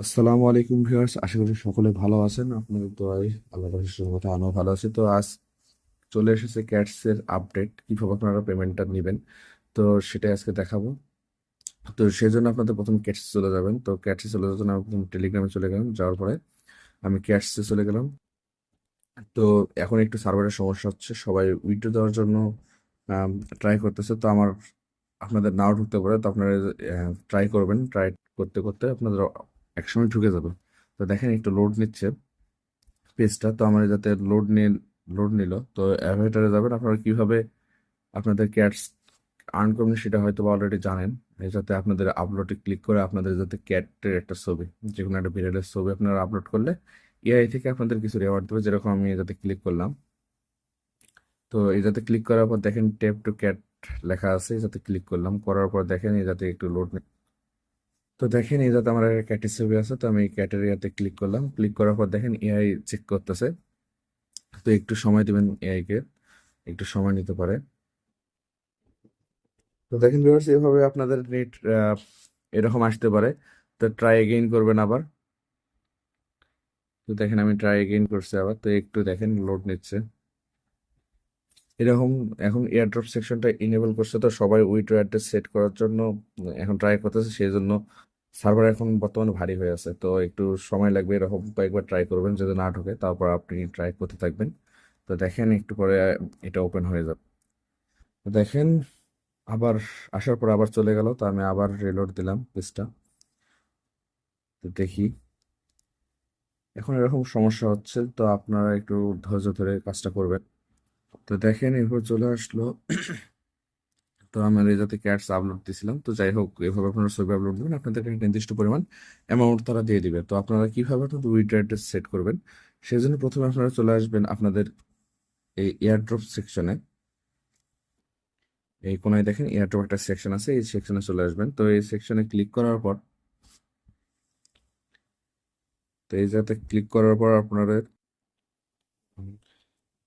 আসসালামু আলাইকুম ভিউয়ার্স, আশা করি সকলে ভালো আছেন। আপনাদের দোয়ায় আল্লাহর অশেষ কথা আমিও ভালো আছি। তো আজ চলে এসেছে ক্যাটস এর আপডেট, কিভাবে আপনারা পেমেন্টটা নেবেন। তো সেটাই আজকে দেখাবো। তো সেই জন্য আপনাদের প্রথম ক্যাটসে চলে যাবেন। তো ক্যাটসে চলে যাওয়ার জন্য আমি প্রথম টেলিগ্রামে চলে গেলাম, যাওয়ার পরে আমি ক্যাটসে চলে গেলাম। তো এখন একটু সার্ভারের সমস্যা হচ্ছে, সবাই উইথড্র দেওয়ার জন্য ট্রাই করতেছে। তো আপনাদের নাও ঢুকতে পারে, তো আপনারা ট্রাই করবেন। ট্রাই করতে করতে আপনাদের একসময় ঢুকে যাবে। তো দেখেন একটু লোড নিচ্ছে পেজটা। তো আমার যাতে লোড নিল, তো অ্যাভাটারে যাবেন। আপনারা কিভাবে আপনাদের ক্যাটস আর্ন করবেন সেটা হয়তো অলরেডি জানেন। এই যাতে আপনাদের আপলোডে ক্লিক করে আপনাদের যাতে ক্যাটের একটা ছবি, যে কোনো একটা বিড়ালের ছবি আপনারা আপলোড করলে এআই থেকে আপনাদের কিছু রেওয়ার্ড দেবে। যেরকম আমি যাতে ক্লিক করলাম, তো এই যাতে ক্লিক করার পর দেখেন টেপ টু ক্যাট লেখা আছে, এই যাতে ক্লিক করলাম। করার পর দেখেন এই যাতে একটু লোড। তো দেখেন এই যাতে আমার ক্যাটের ছবি আছে, তো আমি ক্যাটের ইয়াতে ক্লিক করলাম। ক্লিক করার পর দেখেন এআই চেক করতেছে। তো একটু সময় দিবেন এআই কে, একটু সময় নিতে পারে। তো দেখেন ভিউয়ার্স, এভাবে আপনাদের নেট এরকম আসতে পারে। তো ট্রাই এগেইন করবেন আবার। তো দেখেন আমি ট্রাই এগেইন করছি আবার। তো একটু দেখেন লোড নিচ্ছে এরকম। এখন এয়ারড্রপ সেকশনটা ইনেবল করছে, তো সবাই উইথড্র অ্যাড্রেস সেট করার জন্য এখন ট্রাই করতেছে। সেই জন্য সার্ভার এখন বর্তমানে ভারী হয়ে আছে। তো একটু সময় লাগবে, এরকম কয়েকবার ট্রাই করবেন। যদি না ঢোকে তারপর আপনি ট্রাই করতে থাকবেন। তো দেখেন একটু পরে এটা ওপেন হয়ে যাবে। তো দেখেন আবার আসার পর আবার চলে গেল। তো আমি আবার রিলোড দিলাম পেজটা। তো দেখি এখন এরকম সমস্যা হচ্ছে। তো আপনারা একটু ধৈর্য ধরে কাজটা করবেন। তো দেখেন এরপর চলে আসলো। তো আমি যাতে ক্যাটস আপলোড দিয়েছিলাম। তো যাই হোক, এভাবে আপনারা ছবি আপলোড দেবেন, আপনাদেরকে একটা নির্দিষ্ট পরিমাণ অ্যামাউন্ট তারা দিয়ে দিবে। তো আপনারা কিভাবে আপনাদের উইথড্র অ্যাড্রেস সেট করবেন, সেই জন্য প্রথমে আপনারা চলে আসবেন আপনাদের এই এয়ারড্রপ সেকশনে। এই কোনায় দেখেন এয়ারড্রপ একটা সেকশন আছে, এই সেকশনে চলে আসবেন। তো এই সেকশনে ক্লিক করার পর, তো এই যাতে ক্লিক করার পর আপনাদের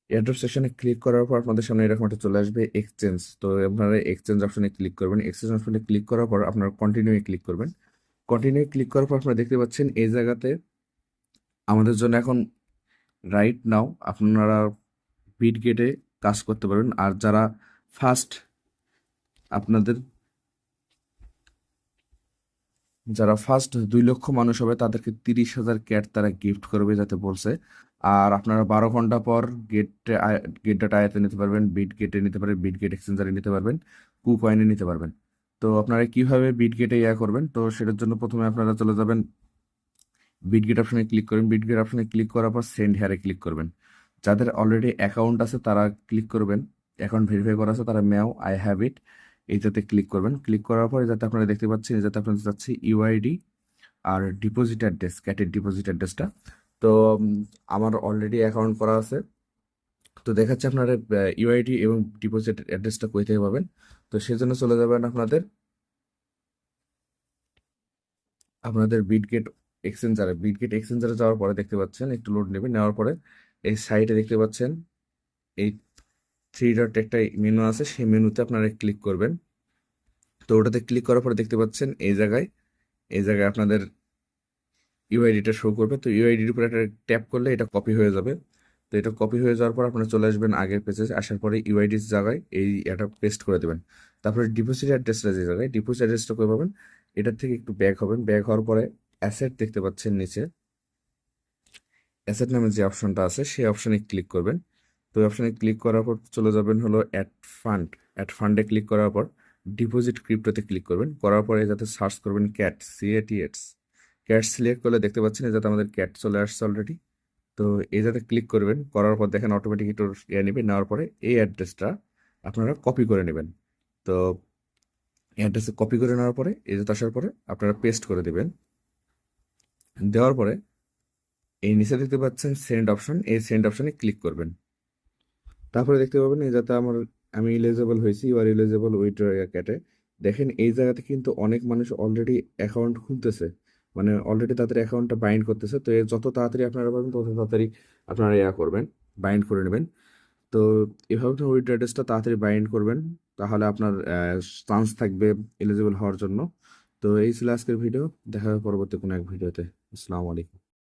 এয়ারড্রপ সেকশনে ক্লিক করার পর আপনাদের সামনে এরকম একটা চলে আসবে এক্সচেঞ্জ। তো আপনারা এক্সচেঞ্জ অপশনে ক্লিক করবেন। এক্সচেঞ্জ অপশনে ক্লিক করার পর আপনারা কন্টিনিউ ক্লিক করবেন। কন্টিনিউ ক্লিক করার পর আপনারা দেখতে পাচ্ছেন এই জায়গাতে আমাদের জন্য এখন রাইট নাও আপনারা বিট গেটে কাজ করতে পারবেন। আর যারা ফার্স্ট আপনাদের যারা ফার্স্ট 2 লক্ষ মানুষ হবে তাদেরকে 30,000 ক্যাট তারা গিফট করবে যাতে বলছে। আর আপনারা 12 ঘন্টা পর গেট ডাটা আয়াতে নিতে পারবেন, বিট গেটে নিতে পারবেন, বিট গেট এক্সচেঞ্জারে নিতে পারবেন, কয়েনে নিতে পারবেন। তো আপনারা কিভাবে বিট গেটে করবেন, তো সেটার জন্য প্রথমে আপনারা চলে যাবেন বিটগেট অপশনে ক্লিক করবেন। বিটগেট অপশনে ক্লিক করার পর সেন্ড হেয়ারে ক্লিক করবেন। যাদের অলরেডি অ্যাকাউন্ট আছে তারা ক্লিক করবেন, অ্যাকাউন্ট ভেরিফাই করা আছে তারা ম্যাও আই হ্যাভ ইট এইটাতে ক্লিক করবেন। ক্লিক করার পর যাতে আপনারা দেখতে পাচ্ছেন, যাতে আপনাদের যাচ্ছে ইউআইডি আর ডিপোজিট অ্যাড্রেস, ক্যাটের ডিপোজিট অ্যাড্রেসটা। তো আমার অলরেডি অ্যাকাউন্ট করা আছে। তো দেখাচ্ছে আপনারা ইউআইডি এবং ডিপোজিট অ্যাড্রেসটা কই থেকে পাবেন। তো সেজন্য চলে যাবেন আপনাদের আপনাদের বিটগেট এক্সচেঞ্জারে যাওয়ার পরে দেখতে পাচ্ছেন একটু লোড নেবে। নেওয়ার পরে এই সাইটে দেখতে পাচ্ছেন এই 3 ডট একটা মেনু আছে, সেই মেনুতে আপনারা ক্লিক করবেন। তো ওটাতে ক্লিক করার পরে দেখতে পাচ্ছেন এই জায়গায় আপনাদের ইউআইডিটা শো করবে। তো ইউআইডির উপর একটা ট্যাপ করলে এটা কপি হয়ে যাবে। তো এটা কপি হয়ে যাওয়ার পর আপনারা চলে আসবেন আগের পেজে। আসার পরে ইউআইডির জায়গায় এটা পেস্ট করে দেবেন। তারপরে ডিপোজিট অ্যাড্রেসটা যে জায়গায়, ডিপোজিট অ্যাড্রেসটা করে পাবেন, এটার থেকে একটু ব্যাক হবেন। ব্যাক হওয়ার পরে অ্যাসেট দেখতে পাচ্ছেন নিচে, অ্যাসেট নামে যে অপশনটা আছে সেই অপশনে ক্লিক করবেন। তো ওই অপশনে ক্লিক করার পর চলে যাবেন হলো অ্যাড ফান্ডে ক্লিক করার পর ডিপোজিট ক্রিপ্টোতে ক্লিক করবেন। করার পরে যাতে সার্চ করবেন ক্যাট, CATS। ক্যাট সিলেক্ট করলে দেখতে পাচ্ছেন যাতে আমাদের ক্যাট চলে আসছে অলরেডি। তো এই যাতে ক্লিক করবেন, করার পর দেখেন অটোমেটিক একটু নেবে। নেওয়ার পরে এই অ্যাড্রেসটা আপনারা কপি করে নেবেন। তো অ্যাড্রেসে কপি করে নেওয়ার পরে এই যাতে আসার পরে আপনারা পেস্ট করে দেবেন। দেওয়ার পরে এই নিচে দেখতে পাচ্ছেন সেন্ড অপশন, এই সেন্ড অপশনে ক্লিক করবেন। তারপরে দেখতে পাবেন এই যাতে আমি ইলিজিবল হয়েছি, ইউ আর ইলিজিবল উইথ ক্যাটে। দেখেন এই জায়গাতে কিন্তু অনেক মানুষ অলরেডি অ্যাকাউন্ট খুলতেছে, মানে অলরেডি তাদের অ্যাকাউন্টটা বাইন্ড করতেছে। তো যত তাড়াতাড়ি আপনারা পারবেন তত তাড়াতাড়ি আপনারা করবেন, বাইন্ড করে নেবেন। তো এভাবে আপনার উইথ অ্যাড্রেসটা তাড়াতাড়ি বাইন্ড করবেন, তাহলে আপনার চান্স থাকবে এলিজিবল হওয়ার জন্য। তো এই ছিল আজকের ভিডিও, দেখা হবে পরবর্তী কোনো এক ভিডিওতে। আসসালামু আলাইকুম।